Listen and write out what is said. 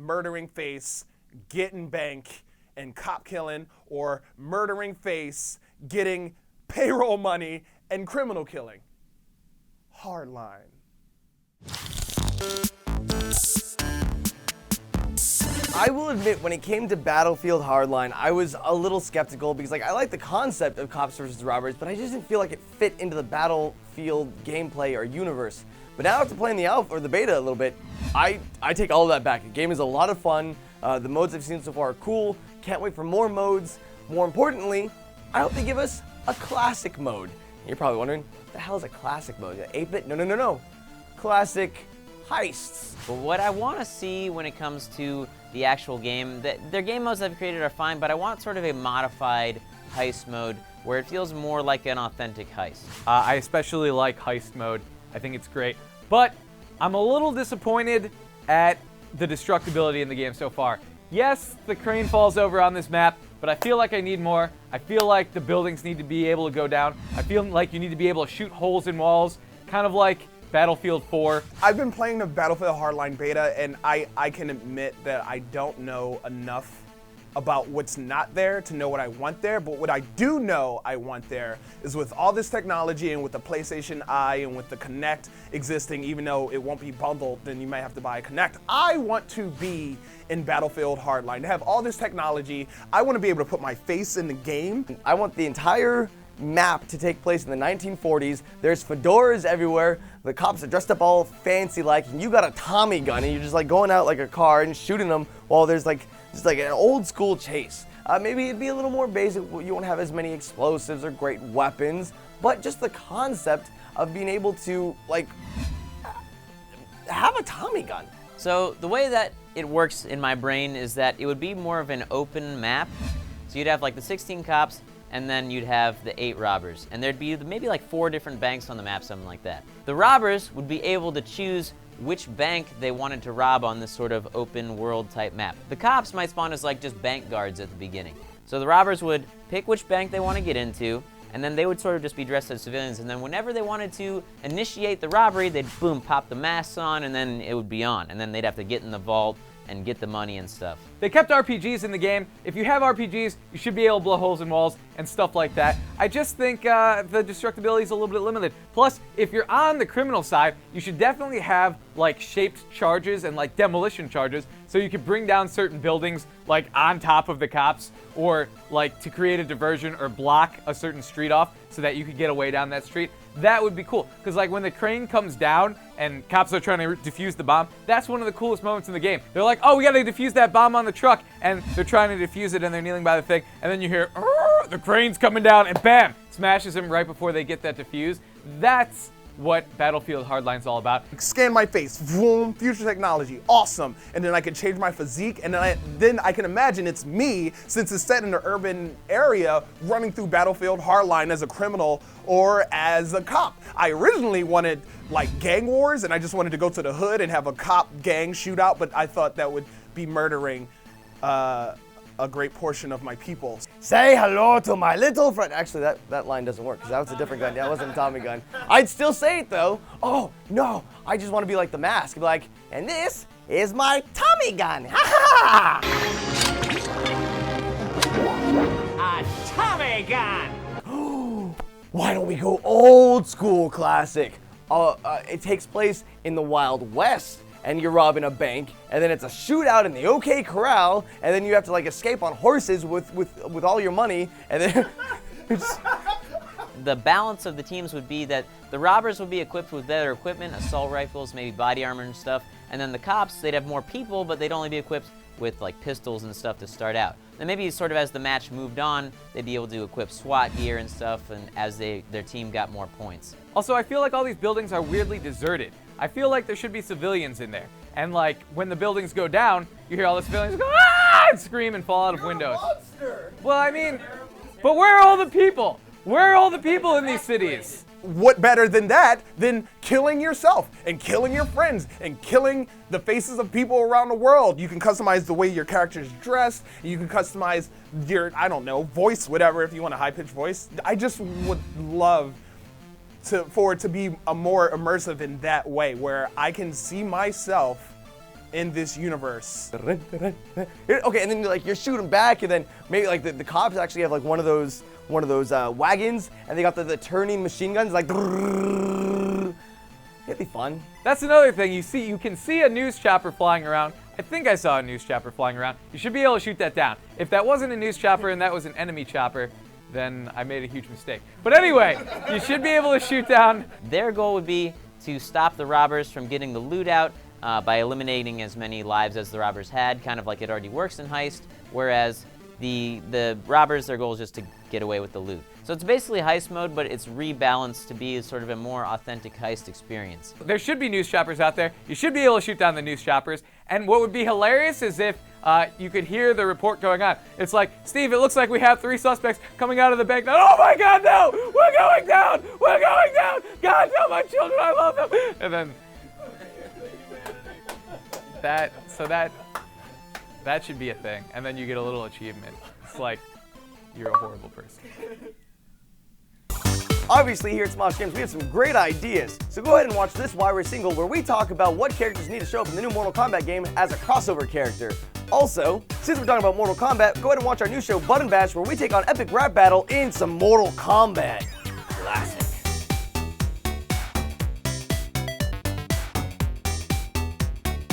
murdering face, getting bank, and cop killing, or murdering face, getting payroll money, and criminal killing. Hardline. I will admit, when it came to Battlefield Hardline, I was a little skeptical because I like the concept of cops versus robbers, but I just didn't feel like it fit into the Battlefield gameplay or universe. But now after playing the alpha or the beta a little bit, I take all of that back. The game is a lot of fun. The modes I've seen so far are cool. Can't wait for more modes. More importantly, I hope they give us a classic mode. You're probably wondering, what the hell is a classic mode? 8-bit? No. Classic heists. But what I want to see when it comes to the actual game, their game modes they've created are fine, but I want sort of a modified heist mode where it feels more like an authentic heist. I especially like heist mode. I think it's great. But I'm a little disappointed at the destructibility in the game so far. Yes, the crane falls over on this map, but I feel like I need more. I feel like the buildings need to be able to go down. I feel like you need to be able to shoot holes in walls, kind of like Battlefield 4. I've been playing the Battlefield Hardline beta, and I can admit that I don't know enough about what's not there to know what I want there, but what I do know I want there is with all this technology and with the PlayStation Eye and with the Kinect existing, even though it won't be bundled, then you might have to buy a Kinect. I want to be in Battlefield Hardline, to have all this technology. I want to be able to put my face in the game. I want the entire map to take place in the 1940s. There's fedoras everywhere. The cops are dressed up all fancy like, and you got a Tommy gun and you're just like going out like a car and shooting them while there's just like an old school chase. Maybe it'd be a little more basic. You won't have as many explosives or great weapons, but just the concept of being able to have a Tommy gun. So the way that it works in my brain is that it would be more of an open map. So you'd have like the 16 cops, and then you'd have the 8 robbers. And there'd be maybe like 4 different banks on the map, something like that. The robbers would be able to choose which bank they wanted to rob on this sort of open world type map. The cops might spawn as like just bank guards at the beginning. So the robbers would pick which bank they want to get into, and then they would sort of just be dressed as civilians, and then whenever they wanted to initiate the robbery, they'd boom, pop the masks on, and then it would be on. And then they'd have to get in the vault and get the money and stuff. They kept RPGs in the game. If you have RPGs, you should be able to blow holes in walls and stuff like that. I just think the destructibility is a little bit limited. Plus, if you're on the criminal side, you should definitely have like shaped charges and like demolition charges, so you could bring down certain buildings like on top of the cops, or like to create a diversion or block a certain street off so that you could get away down that street. That would be cool, because like when the crane comes down and cops are trying to defuse the bomb, that's one of the coolest moments in the game. They're like, oh, we gotta defuse that bomb on the truck, and they're trying to defuse it and they're kneeling by the thing, and then you hear, the crane's coming down, and bam, smashes him right before they get that defused. That's what Battlefield Hardline's all about. Scan my face, vroom, future technology, awesome. And then I can change my physique, and then I can imagine it's me, since it's set in an urban area, running through Battlefield Hardline as a criminal or as a cop. I originally wanted like gang wars, and I just wanted to go to the hood and have a cop gang shootout, but I thought that would be murdering a great portion of my people. Say hello to my little friend. Actually, that line doesn't work, because that was a different gun. That wasn't a Tommy gun. I'd still say it though. Oh, no, I just want to be like the Mask. Be like, and this is my Tommy gun. Ha ha! A Tommy gun! Why don't we go old school classic? It takes place in the Wild West, and you're robbing a bank, and then it's a shootout in the OK Corral, and then you have to like escape on horses with all your money, and then The balance of the teams would be that the robbers would be equipped with better equipment, assault rifles, maybe body armor and stuff, and then the cops, they'd have more people, but they'd only be equipped with like pistols and stuff to start out. Then maybe sort of as the match moved on, they'd be able to equip SWAT gear and stuff, and as their team got more points. Also, I feel like all these buildings are weirdly deserted. I feel like there should be civilians in there. And like when the buildings go down, you hear all the civilians go, ah! And scream and fall out of windows. Well, I mean, but where are all the people? Where are all the people in these cities? What better than that than killing yourself and killing your friends and killing the faces of people around the world? You can customize the way your character's dressed. You can customize your, I don't know, voice, whatever, if you want a high-pitched voice. I just would love for it to be a more immersive in that way, where I can see myself in this universe. Okay, and then like you're shooting back, and then maybe like the cops actually have like one of those wagons, and they got the turning machine guns, like. It'd be fun. That's another thing. You can see a news chopper flying around. I think I saw a news chopper flying around. You should be able to shoot that down. If that wasn't a news chopper and that was an enemy chopper, then I made a huge mistake. But anyway, you should be able to shoot down. Their goal would be to stop the robbers from getting the loot out by eliminating as many lives as the robbers had, kind of like it already works in Heist, whereas the robbers, their goal is just to get away with the loot. So it's basically Heist mode, but it's rebalanced to be sort of a more authentic Heist experience. There should be news choppers out there. You should be able to shoot down the news choppers. And what would be hilarious is if you could hear the report going on. It's like, Steve, it looks like we have 3 suspects coming out of the bank now. Oh my God, no! We're going down! We're going down! God, no, my children, I love them! And then that should be a thing. And then you get a little achievement. It's like, you're a horrible person. Obviously, here at Smosh Games, we have some great ideas. So go ahead and watch this Why We're Single, where we talk about what characters need to show up in the new Mortal Kombat game as a crossover character. Also, since we're talking about Mortal Kombat, go ahead and watch our new show, Button Bash, where we take on epic rap battle in some Mortal Kombat.